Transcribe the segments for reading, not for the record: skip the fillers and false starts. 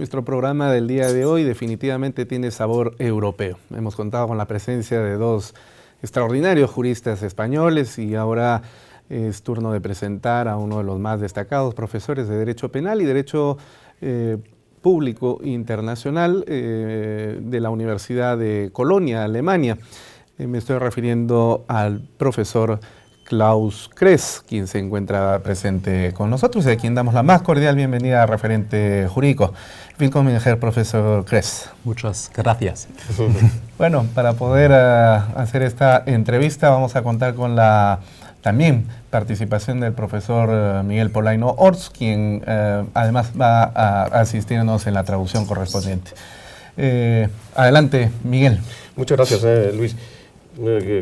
Nuestro programa del día de hoy definitivamente tiene sabor europeo. Hemos contado con la presencia de dos extraordinarios juristas españoles y ahora es turno de presentar a uno de los más destacados profesores de Derecho Penal y Derecho Público Internacional de la Universidad de Colonia, Alemania. Me estoy refiriendo al profesor Klaus Kress, quien se encuentra presente con nosotros y a quien damos la más cordial bienvenida a Referente Jurídico. Willkommen, Herr Professor Kress. Muchas gracias. Bueno, para poder hacer esta entrevista vamos a contar con la también participación del profesor Miguel Polaino Orts, quien además va a asistirnos en la traducción correspondiente. Adelante, Miguel. Muchas gracias, Luis.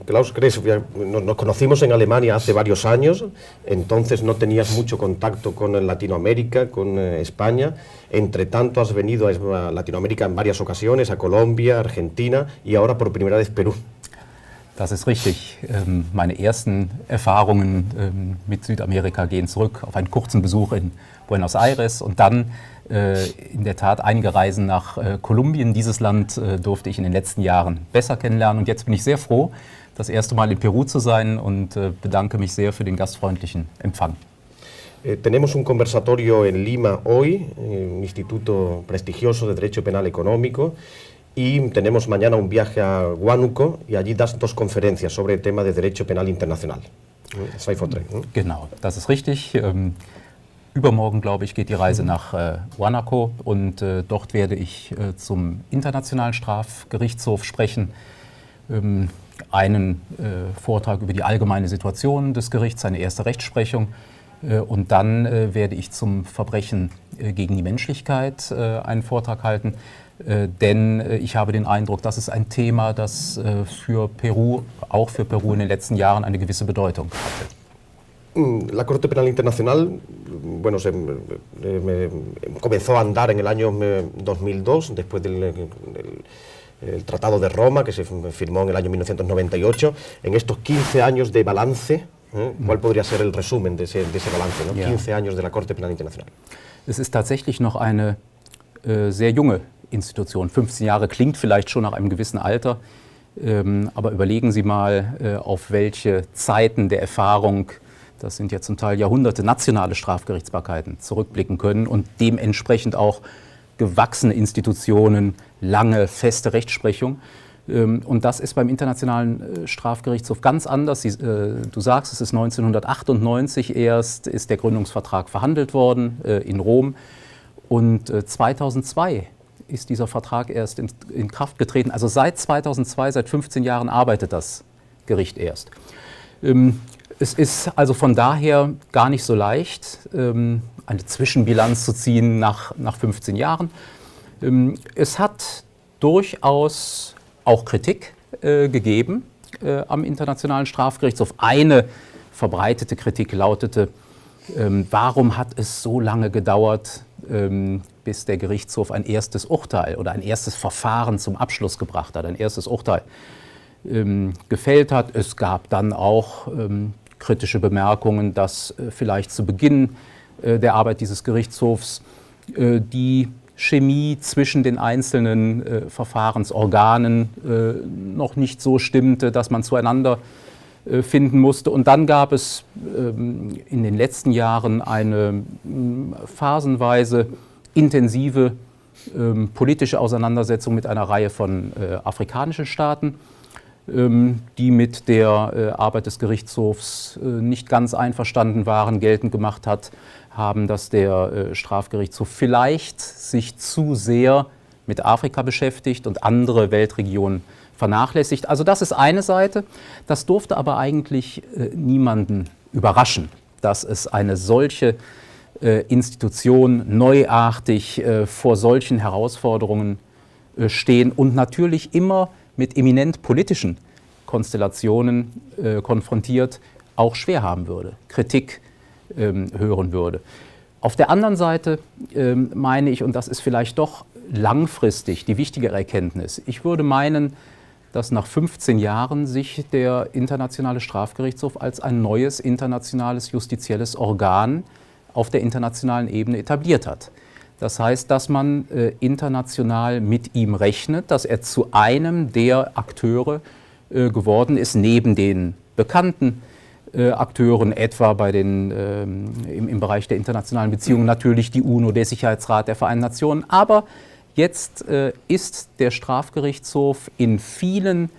Klaus Kress, nos conocimos en Alemania hace varios años, entonces no tenías mucho contacto con Latinoamérica, con España. Entre tanto has venido a Latinoamérica en varias ocasiones, a Colombia, Argentina y ahora por primera vez Perú. Das ist richtig. Meine ersten Erfahrungen mit Südamerika gehen zurück auf einen kurzen Besuch in Buenos Aires und dann in der Tat einige Reisen nach Kolumbien. Dieses Land durfte ich in den letzten Jahren besser kennenlernen und jetzt bin ich sehr froh, das erste Mal in Peru zu sein und bedanke mich sehr für den gastfreundlichen Empfang. Tenemos un conversatorio en Lima hoy, un instituto prestigioso de Derecho Penal Económico, y tenemos mañana un viaje a Huánuco y allí das dos conferencias sobre el tema de Derecho Penal Internacional. Genau, das ist richtig. Übermorgen, glaube ich, geht die Reise nach Huánuco und dort werde ich zum Internationalen Strafgerichtshof sprechen, einen Vortrag über die allgemeine Situation des Gerichts, eine erste Rechtsprechung und dann werde ich zum Verbrechen gegen die Menschlichkeit einen Vortrag halten, denn ich habe den Eindruck, das ist ein Thema, das für Peru, auch für Peru in den letzten Jahren eine gewisse Bedeutung hatte. La Corte Penal Internacional, bueno, comenzó a andar en el año 2002, después del Tratado de Roma, que se firmó en el año 1998. En estos 15 años de balance, ¿cuál podría ser el resumen de ese balance, ¿no? 15 años de la Corte Penal Internacional. Es ist tatsächlich noch eine sehr junge Institution. 15 Jahre klingt vielleicht schon nach einem gewissen Alter, aber überlegen Sie mal, auf welche Zeiten der Erfahrung, das sind ja zum Teil Jahrhunderte, nationale Strafgerichtsbarkeiten zurückblicken können und dementsprechend auch gewachsene Institutionen, lange, feste Rechtsprechung. Und das ist beim Internationalen Strafgerichtshof ganz anders. Du sagst, es ist 1998 erst, ist der Gründungsvertrag verhandelt worden in Rom und 2002 ist dieser Vertrag erst in Kraft getreten. Also seit 2002, seit 15 Jahren arbeitet das Gericht erst. Es ist also von daher gar nicht so leicht, eine Zwischenbilanz zu ziehen nach 15 Jahren. Es hat durchaus auch Kritik gegeben am Internationalen Strafgerichtshof. Eine verbreitete Kritik lautete, warum hat es so lange gedauert, bis der Gerichtshof ein erstes Urteil oder ein erstes Verfahren zum Abschluss gebracht hat, ein erstes Urteil gefällt hat. Es gab dann auch kritische Bemerkungen, dass vielleicht zu Beginn der Arbeit dieses Gerichtshofs die Chemie zwischen den einzelnen Verfahrensorganen noch nicht so stimmte, dass man zueinander finden musste. Und dann gab es in den letzten Jahren eine phasenweise intensive politische Auseinandersetzung mit einer Reihe von afrikanischen Staaten, die mit der Arbeit des Gerichtshofs nicht ganz einverstanden waren, geltend gemacht haben, dass der Strafgerichtshof vielleicht sich zu sehr mit Afrika beschäftigt und andere Weltregionen vernachlässigt. Also das ist eine Seite. Das durfte aber eigentlich niemanden überraschen, dass es eine solche Institution neuartig vor solchen Herausforderungen stehen und natürlich immer mit eminent politischen Konstellationen konfrontiert, auch schwer haben würde, Kritik hören würde. Auf der anderen Seite meine ich, und das ist vielleicht doch langfristig die wichtigere Erkenntnis, ich würde meinen, dass nach 15 Jahren sich der Internationale Strafgerichtshof als ein neues internationales justizielles Organ auf der internationalen Ebene etabliert hat. Das heißt, dass man international mit ihm rechnet, dass er zu einem der Akteure geworden ist, neben den bekannten Akteuren, etwa bei im Bereich der internationalen Beziehungen natürlich die UNO, der Sicherheitsrat der Vereinten Nationen. Aber jetzt ist der Strafgerichtshof in vielen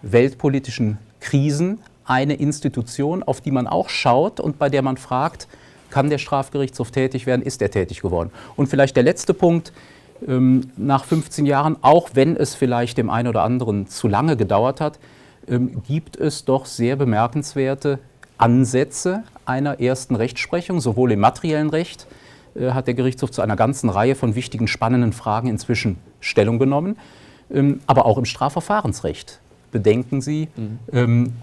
weltpolitischen Krisen eine Institution, auf die man auch schaut und bei der man fragt, kann der Strafgerichtshof tätig werden, ist er tätig geworden? Und vielleicht der letzte Punkt, nach 15 Jahren, auch wenn es vielleicht dem einen oder anderen zu lange gedauert hat, gibt es doch sehr bemerkenswerte Ansätze einer ersten Rechtsprechung, sowohl im materiellen Recht, hat der Gerichtshof zu einer ganzen Reihe von wichtigen, spannenden Fragen inzwischen Stellung genommen, aber auch im Strafverfahrensrecht. Bedenken Sie,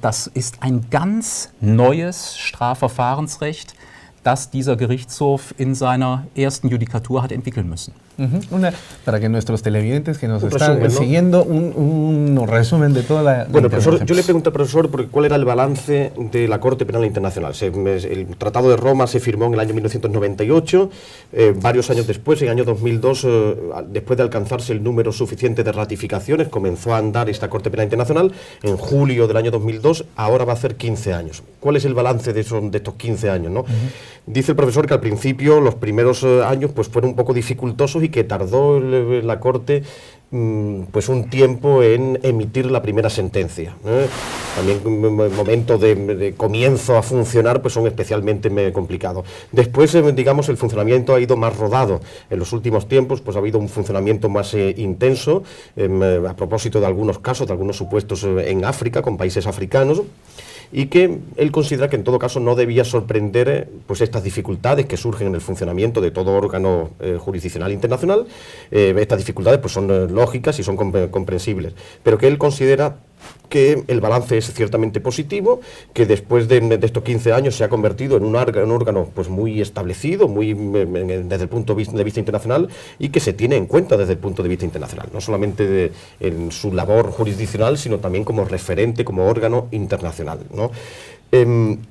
das ist ein ganz neues Strafverfahrensrecht, das dieser Gerichtshof in seiner ersten Judikatur hat entwickeln müssen. Para que nuestros televidentes que nos están siguiendo, un resumen de toda la Bueno, profesor, yo le pregunto al profesor cuál era el balance de la Corte Penal Internacional. El Tratado de Roma se firmó en el año 1998, varios años después, en el año 2002, después de alcanzarse el número suficiente de ratificaciones, comenzó a andar esta Corte Penal Internacional en julio del año 2002, ahora va a hacer 15 años. ¿Cuál es el balance de estos 15 años, no? Dice el profesor que al principio, los primeros años, pues fueron un poco dificultosos y que tardó la Corte pues un tiempo en emitir la primera sentencia. También momentos de comienzo a funcionar pues son especialmente complicados. Después, digamos, el funcionamiento ha ido más rodado. En los últimos tiempos pues ha habido un funcionamiento más intenso, a propósito de algunos casos, de algunos supuestos en África, con países africanos, y que él considera que en todo caso no debía sorprender pues estas dificultades que surgen en el funcionamiento de todo órgano jurisdiccional internacional. Estas dificultades pues son lógicas y son comprensibles, pero que él considera que el balance es ciertamente positivo, que después de estos 15 años se ha convertido en un órgano pues muy establecido, desde el punto de vista internacional, y que se tiene en cuenta desde el punto de vista internacional, no solamente en su labor jurisdiccional, sino también como referente, como órgano internacional, ¿no?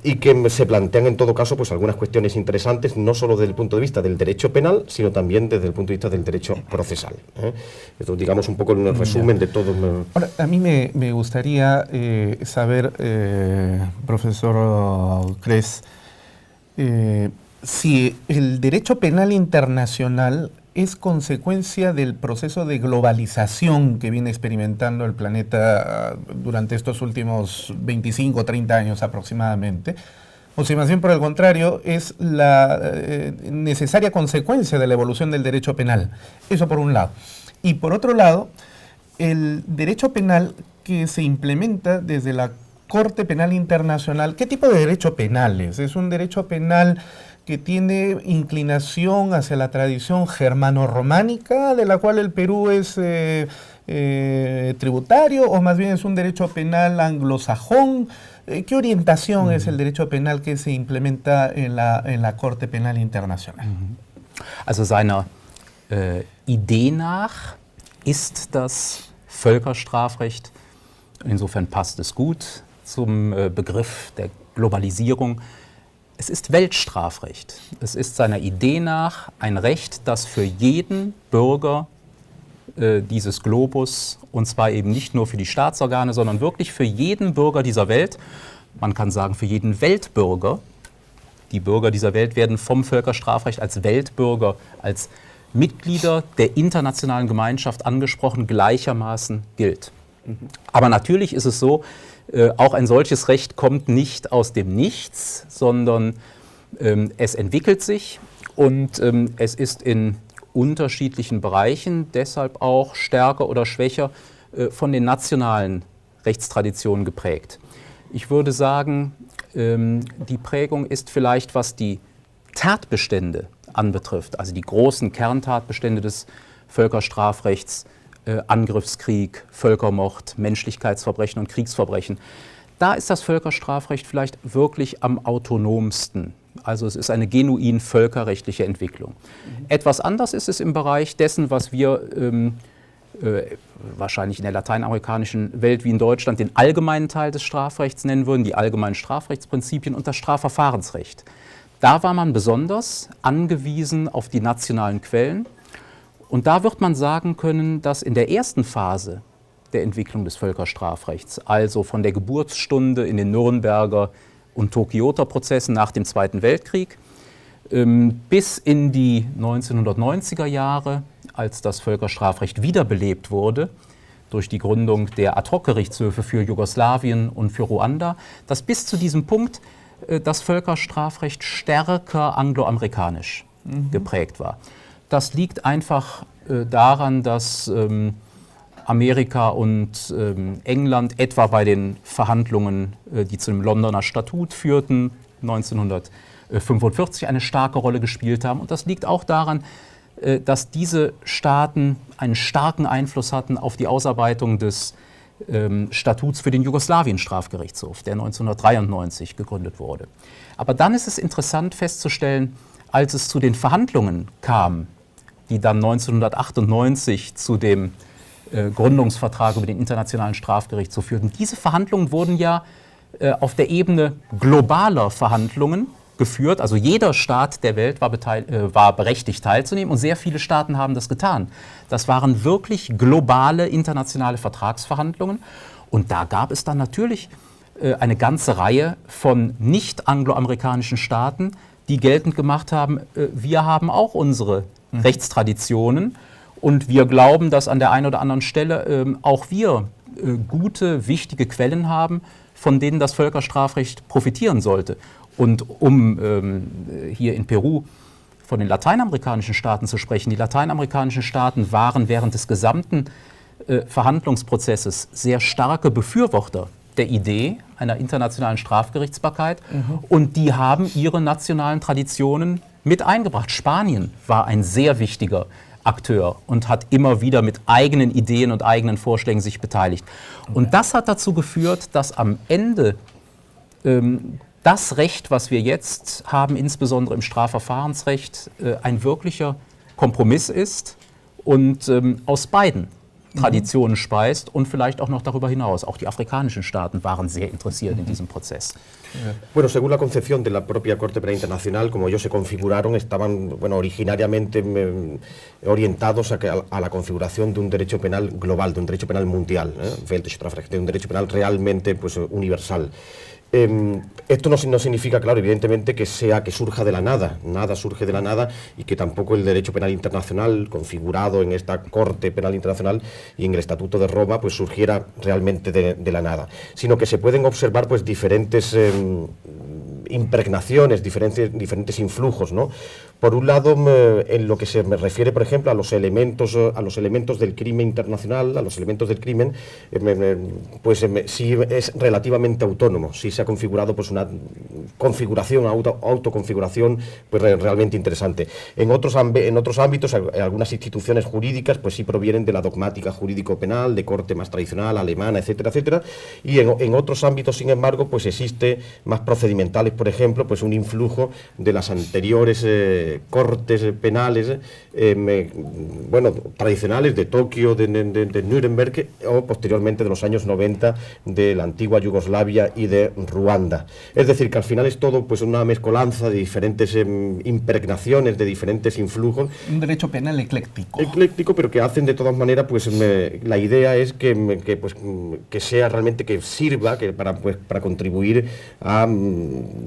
Y que se plantean en todo caso pues algunas cuestiones interesantes, no solo desde el punto de vista del derecho penal, sino también desde el punto de vista del derecho procesal. Esto, digamos, un poco el resumen de todo. Ahora, a mí me gustaría saber, profesor Cres, si el derecho penal internacional es consecuencia del proceso de globalización que viene experimentando el planeta durante estos últimos 25 o 30 años aproximadamente, o si más bien por el contrario es la necesaria consecuencia de la evolución del derecho penal. Eso por un lado. Y por otro lado, el derecho penal que se implementa desde la Corte Penal Internacional, ¿qué tipo de derecho penal es? ¿Es un derecho penal que tiene inclinación hacia la tradición germano-románica, de la cual el Perú es tributario, o más bien es un derecho penal anglosajón? ¿Qué orientación es el derecho penal que se implementa en la Corte Penal Internacional? Also seiner Idee nach ist das Völkerstrafrecht, insofern passt es gut zum Begriff der Globalisierung. Es ist Weltstrafrecht. Es ist seiner Idee nach ein Recht, das für jeden Bürger dieses Globus, und zwar eben nicht nur für die Staatsorgane, sondern wirklich für jeden Bürger dieser Welt, man kann sagen für jeden Weltbürger, die Bürger dieser Welt werden vom Völkerstrafrecht als Weltbürger, als Mitglieder der internationalen Gemeinschaft angesprochen, gleichermaßen gilt. Aber natürlich ist es so, auch ein solches Recht kommt nicht aus dem Nichts, sondern es entwickelt sich und es ist in unterschiedlichen Bereichen deshalb auch stärker oder schwächer von den nationalen Rechtstraditionen geprägt. Ich würde sagen, die Prägung ist vielleicht, was die Tatbestände anbetrifft, also die großen Kerntatbestände des Völkerstrafrechts, Angriffskrieg, Völkermord, Menschlichkeitsverbrechen und Kriegsverbrechen. Da ist das Völkerstrafrecht vielleicht wirklich am autonomsten. Also es ist eine genuin völkerrechtliche Entwicklung. Etwas anders ist es im Bereich dessen, was wir wahrscheinlich in der lateinamerikanischen Welt wie in Deutschland den allgemeinen Teil des Strafrechts nennen würden, die allgemeinen Strafrechtsprinzipien und das Strafverfahrensrecht. Da war man besonders angewiesen auf die nationalen Quellen. Und da wird man sagen können, dass in der ersten Phase der Entwicklung des Völkerstrafrechts, also von der Geburtsstunde in den Nürnberger und Tokioter Prozessen nach dem Zweiten Weltkrieg bis in die 1990er Jahre, als das Völkerstrafrecht wiederbelebt wurde durch die Gründung der Ad-hoc-Gerichtshöfe für Jugoslawien und für Ruanda, dass bis zu diesem Punkt das Völkerstrafrecht stärker angloamerikanisch geprägt war. Das liegt einfach daran, dass Amerika und England etwa bei den Verhandlungen, die zu dem Londoner Statut führten, 1945 eine starke Rolle gespielt haben. Und das liegt auch daran, dass diese Staaten einen starken Einfluss hatten auf die Ausarbeitung des Statuts für den Jugoslawien-Strafgerichtshof, der 1993 gegründet wurde. Aber dann ist es interessant festzustellen, als es zu den Verhandlungen kam, die dann 1998 zu dem Gründungsvertrag über den Internationalen Strafgerichtshof führten. Diese Verhandlungen wurden ja auf der Ebene globaler Verhandlungen geführt. Also jeder Staat der Welt war berechtigt teilzunehmen und sehr viele Staaten haben das getan. Das waren wirklich globale internationale Vertragsverhandlungen und da gab es dann natürlich eine ganze Reihe von nicht angloamerikanischen Staaten, die geltend gemacht haben, wir haben auch unsere Rechtstraditionen und wir glauben, dass an der einen oder anderen Stelle auch wir gute, wichtige Quellen haben, von denen das Völkerstrafrecht profitieren sollte. Und um hier in Peru von den lateinamerikanischen Staaten zu sprechen, die lateinamerikanischen Staaten waren während des gesamten Verhandlungsprozesses sehr starke Befürworter der Idee einer internationalen Strafgerichtsbarkeit und die haben ihre nationalen Traditionen mit eingebracht. Spanien war ein sehr wichtiger Akteur und hat immer wieder mit eigenen Ideen und eigenen Vorschlägen sich beteiligt. Und das hat dazu geführt, dass am Ende das Recht, was wir jetzt haben, insbesondere im Strafverfahrensrecht, ein wirklicher Kompromiss ist und aus beiden Traditionen speist und vielleicht auch noch darüber hinaus. Auch die afrikanischen Staaten waren sehr interessiert in diesem Prozess. Bueno, según la concepción de la propia Corte Penal Internacional, como ellos se configuraron, estaban originariamente orientados a la configuración de un derecho penal global, de un derecho penal mundial, de un derecho penal realmente universal. Esto no significa, claro, evidentemente que surja de la nada, nada surge de la nada y que tampoco el derecho penal internacional configurado en esta Corte Penal Internacional y en el Estatuto de Roma pues surgiera realmente de la nada, sino que se pueden observar pues diferentes impregnaciones, diferentes influjos, ¿no? Por un lado, en lo que se me refiere, por ejemplo, a los elementos del crimen internacional, a los elementos del crimen, pues sí es relativamente autónomo, sí se ha configurado pues una configuración, autoconfiguración pues realmente interesante. En otros ámbitos, algunas instituciones jurídicas pues sí provienen de la dogmática jurídico-penal, de corte más tradicional, alemana, etcétera, etcétera, y en otros ámbitos, sin embargo, pues existe más procedimentales, por ejemplo, pues un influjo de las anteriores cortes penales, tradicionales de Tokio, de Nuremberg, o posteriormente de los años 90 de la antigua Yugoslavia y de Ruanda. Es decir, que al final es todo pues una mezcolanza de diferentes impregnaciones, de diferentes influjos. Un derecho penal ecléctico. Ecléctico, pero que hacen de todas maneras, pues la idea es que sea realmente, que sirva para contribuir a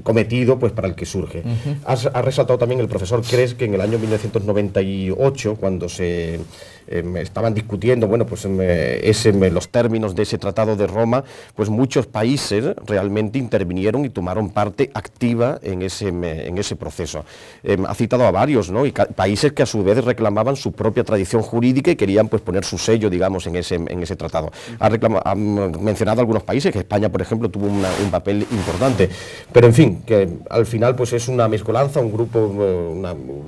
cometido pues para el que surge. Ha resaltado también el profesor Cres que en el año 1998, cuando se estaban discutiendo los términos de ese Tratado de Roma, pues muchos países realmente intervinieron y tomaron parte activa en ese proceso. Ha citado a varios, ¿no? Y países que a su vez reclamaban su propia tradición jurídica y querían pues poner su sello, digamos, en ese tratado. Ha mencionado algunos países, que España, por ejemplo, tuvo un papel importante, pero en fin, que al final pues es una mezcolanza, un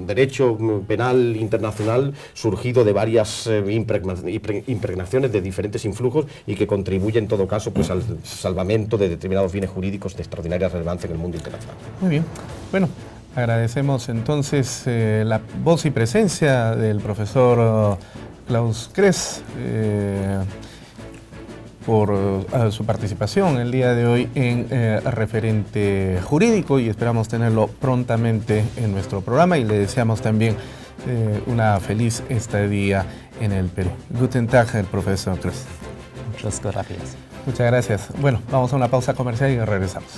derecho penal internacional surgido de varias impregnaciones de diferentes influjos y que contribuye en todo caso pues al salvamento de determinados bienes jurídicos de extraordinaria relevancia en el mundo internacional. Muy bien. Bueno, agradecemos entonces la voz y presencia del profesor Klaus Cres. por su participación el día de hoy en Referente Jurídico, y esperamos tenerlo prontamente en nuestro programa, y le deseamos también una feliz estadía en el Perú. Guten Tag, el profesor Cruz. Muchas gracias. Muchas gracias. Bueno, vamos a una pausa comercial y regresamos.